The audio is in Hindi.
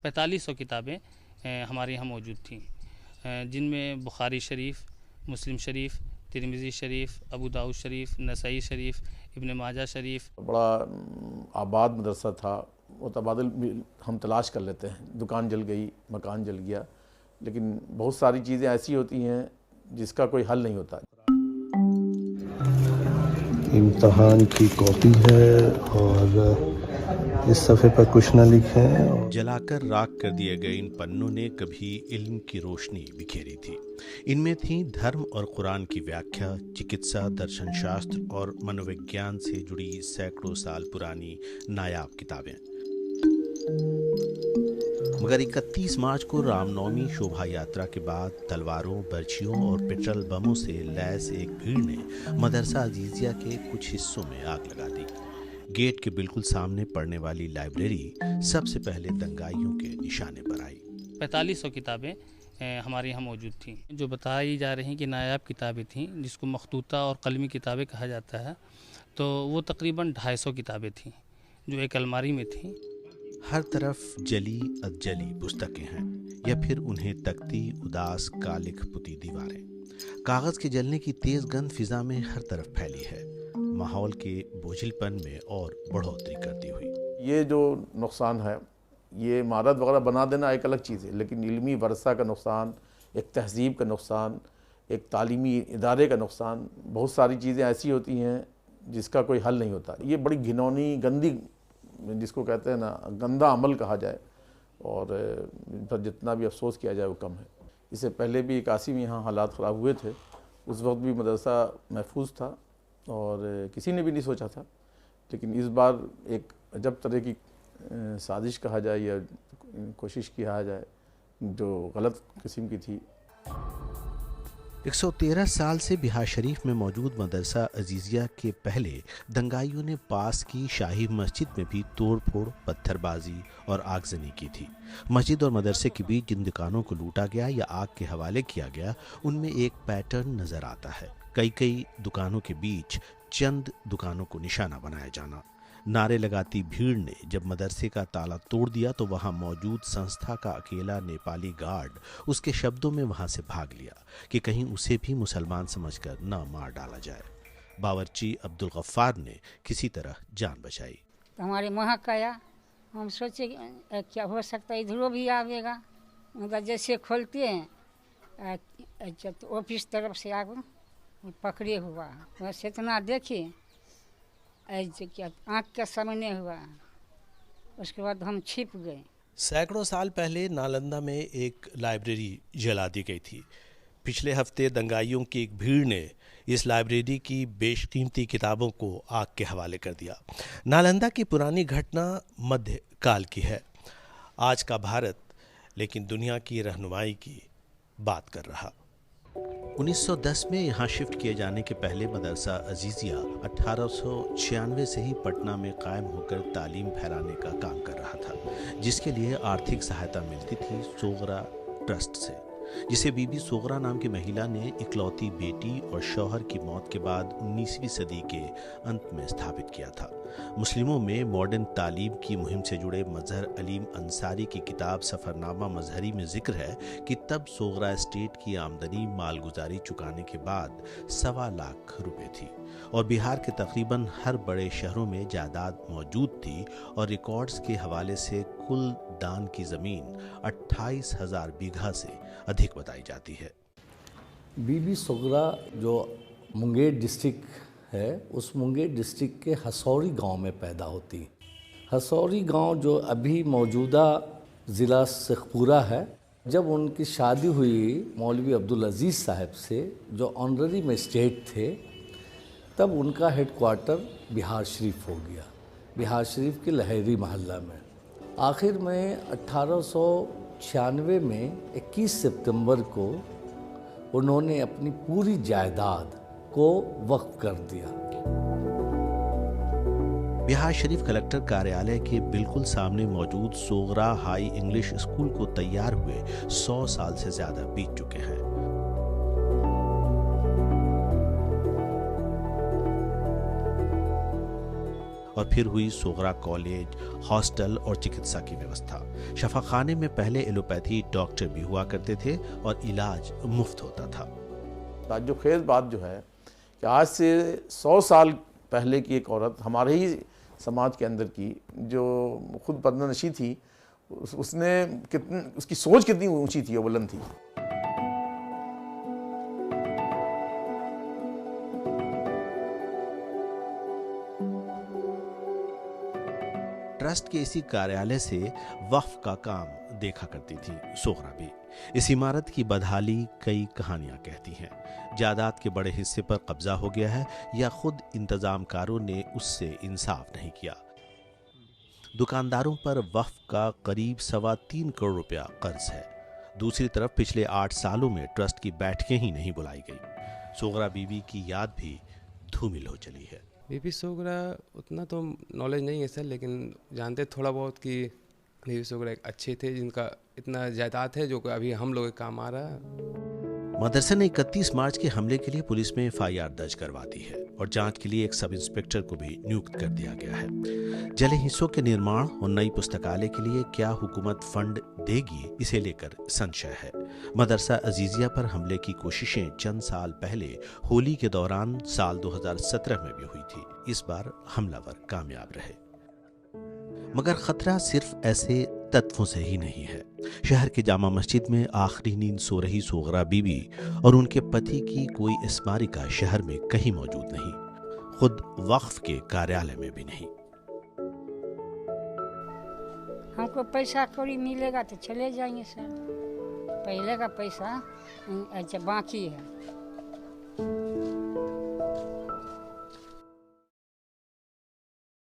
4500 किताबें हमारे यहाँ मौजूद थीं, जिनमें बुखारी शरीफ, मुस्लिम शरीफ, तिरमिज़ी शरीफ, अबू दाऊद शरीफ, नसाई शरीफ, इब्न माजा शरीफ। बड़ा आबाद मदरसा था। वो तबादल भी हम तलाश कर लेते हैं, दुकान जल गई, मकान जल गया, लेकिन बहुत सारी चीज़ें ऐसी होती हैं जिसका कोई हल नहीं होता। इम्तहान की कॉपी है और इस सफ़े पर कुछ न लिखें। जलाकर राख कर दिए गए इन पन्नों ने कभी इल्म की रोशनी बिखेरी थी। इनमें थी धर्म और कुरान की व्याख्या, चिकित्सा, दर्शन शास्त्र और मनोविज्ञान से जुड़ी सैकड़ों साल पुरानी नायाब किताबें। मगर 31 मार्च को रामनवमी शोभा यात्रा के बाद तलवारों, बर्छियों और पेट्रोल बमों से लैस एक भीड़ ने मदरसा अजीजिया के कुछ हिस्सों में आग लगा दी। गेट के बिल्कुल सामने पड़ने वाली लाइब्रेरी सबसे पहले दंगाइयों के निशाने पर आई। 4500 किताबें हमारे यहाँ मौजूद थीं, जो बताई जा रही कि नायाब किताबें थीं, जिसको मखतूता और कलमी किताबें कहा जाता है। तो वो तकरीबन 250 किताबें थीं जो एक अलमारी में थीं। हर तरफ जली अधजली पुस्तकें हैं या फिर उन्हें तकती उदास कालिख पुती दीवारें। कागज के जलने की तेज गंध फिजा में हर तरफ फैली है, माहौल के बोझिलपन में और बढ़ोतरी करती हुई। ये जो नुकसान है, ये इमारत वगैरह बना देना एक अलग चीज़ है, लेकिन इल्मी वरसा का नुकसान, एक तहजीब का नुकसान, एक तालीमी इदारे का नुकसान, बहुत सारी चीज़ें ऐसी होती हैं जिसका कोई हल नहीं होता। ये बड़ी घिनौनी, गंदी, जिसको कहते हैं ना, गंदा अमल कहा जाए, और इन पर जितना भी अफसोस किया जाए वो कम है। इससे पहले भी 81 में यहाँ हालात ख़राब हुए थे, उस वक्त भी मदरसा महफूज था और किसी ने भी नहीं सोचा था। लेकिन इस बार एक अजब तरह की साजिश कहा जाए या कोशिश किया जाए जो गलत किस्म की थी। 113 साल से बिहार शरीफ में मौजूद मदरसा अजीजिया के पहले दंगाइयों ने पास की शाही मस्जिद में भी तोड़फोड़, पत्थरबाजी और आगजनी की थी। मस्जिद और मदरसे के बीच जिन दुकानों को लूटा गया या आग के हवाले किया गया, उनमें एक पैटर्न नजर आता है। कई दुकानों के बीच चंद दुकानों को निशाना बनाया जाना। नारे लगाती भीड़ ने जब मदरसे का ताला तोड़ दिया तो वहां मौजूद संस्था का अकेला नेपाली गार्ड उसके शब्दों में वहां से भाग लिया कि कहीं उसे भी मुसलमान समझकर न मार डाला जाए। बावर्ची अब्दुल गफ्फार ने किसी तरह जान बचाई। हमारे महक आया, हम सोचे क्या हो सकता है इधरों भी आवेगा, मगर जैसे खोलते हैं तो ऑफिस तरफ से आग पकड़े हुआ, बस इतना देखे क्या आँख के सामने हुआ, उसके बाद हम छिप गए। सैकड़ों साल पहले नालंदा में एक लाइब्रेरी जला दी गई थी। पिछले हफ्ते दंगाइयों की एक भीड़ ने इस लाइब्रेरी की बेशकीमती किताबों को आग के हवाले कर दिया। नालंदा की पुरानी घटना मध्य काल की है, आज का भारत लेकिन दुनिया की रहनुमाई की बात कर रहा। 1910 में यहाँ शिफ्ट किए जाने के पहले मदरसा अजीजिया 1896 से ही पटना में कायम होकर तालीम फैलाने का काम कर रहा था, जिसके लिए आर्थिक सहायता मिलती थी सोगरा ट्रस्ट से, जिसे बीबी सोगरा नाम की महिला ने इकलौती बेटी और शौहर की मौत के बाद 19वीं सदी के अंत में स्थापित किया था। मुस्लिमों में मॉडर्न तालीम की मुहिम से जुड़े मजहर अलीम अंसारी की किताब सफ़रनामा मजहरी में जिक्र है कि तब सोगरा एस्टेट की आमदनी मालगुजारी चुकाने के बाद 1.25 लाख रुपए थी और बिहार के तकरीबन हर बड़े शहरों में जायदाद मौजूद थी और रिकॉर्ड्स के हवाले से कुल दान की ज़मीन 28,000 बीघा से अधिक बताई जाती है। बीबी सोगरा जो मुंगेर डिस्ट्रिक्ट है, उस मुंगेर डिस्ट्रिक्ट के हसौरी गांव में पैदा होती। हसौरी गांव जो अभी मौजूदा ज़िला शेखपुरा है। जब उनकी शादी हुई मौलवी अब्दुल अजीज़ साहब से, जो ऑनररी मजिस्ट्रेट थे, तब उनका हेडक्वार्टर बिहार शरीफ हो गया, बिहार शरीफ के लहरी मोहल्ला में। आखिर में 1896 में 21 सितंबर को उन्होंने अपनी पूरी जायदाद को वक्फ कर दिया। बिहार शरीफ कलेक्टर कार्यालय के बिल्कुल सामने मौजूद सोगरा हाई इंग्लिश स्कूल को तैयार हुए 100 साल से ज्यादा बीत चुके हैं। और फिर हुई सोगरा कॉलेज, हॉस्टल और चिकित्सा की व्यवस्था। शफाखाने में पहले एलोपैथी डॉक्टर भी हुआ करते थे और इलाज मुफ्त होता था। ताज्जुब-खेज़ बात जो है कि आज से 100 साल पहले की एक औरत हमारे ही समाज के अंदर की, जो खुद पर्दानशी थी, उसने उसकी सोच कितनी ऊंची थी और बुलंद थी। ट्रस्ट के इसी कार्यालय से वक्फ का काम देखा करती थी सोगरा भी। इस इमारत की बदहाली कई कहानियां कहती हैं। जायदाद के बड़े हिस्से पर कब्जा हो गया है या खुद इंतजामकारों ने उससे इंसाफ नहीं किया। दुकानदारों पर वक्फ का करीब 3.25 करोड़ रुपया कर्ज है। दूसरी तरफ पिछले 8 सालों में ट्रस्ट की बैठकें ही नहीं बुलाई गई। सोगरा बीबी की याद भी धूमिल हो चली है। बीबी सोगरा उतना तो नॉलेज नहीं है सर, लेकिन जानते थोड़ा बहुत कि बीबी सोगरा एक अच्छे थे जिनका इतना जायदाद है जो अभी हम लोग के काम आ रहा है। मदरसा ने 31 मार्च के हमले के लिए पुलिस में FIR दर्ज करवा दी है और जांच के लिए एक सब इंस्पेक्टर को भी नियुक्त कर दिया गया है। जले हिस्सों के निर्माण और नई पुस्तकालय के लिए क्या हुकूमत फंड देगी, इसे लेकर संशय है। मदरसा अजीजिया पर हमले की कोशिशें चंद साल पहले होली के दौरान साल 2017 में भी हुई थी। इस बार हमलावर कामयाब रहे, मगर खतरा सिर्फ ऐसे तत्वों से ही नहीं है। शहर की जामा मस्जिद में आखिरी नींद सो रही सोगरा बीबी और उनके पति की कोई स्मारिका शहर में कहीं मौजूद नहीं, खुद वक्फ के कार्यालय में भी नहीं। हमको पैसा कौड़ी मिलेगा तो चले जाएंगे सर। पहले का पैसा अच्छा बाकी है।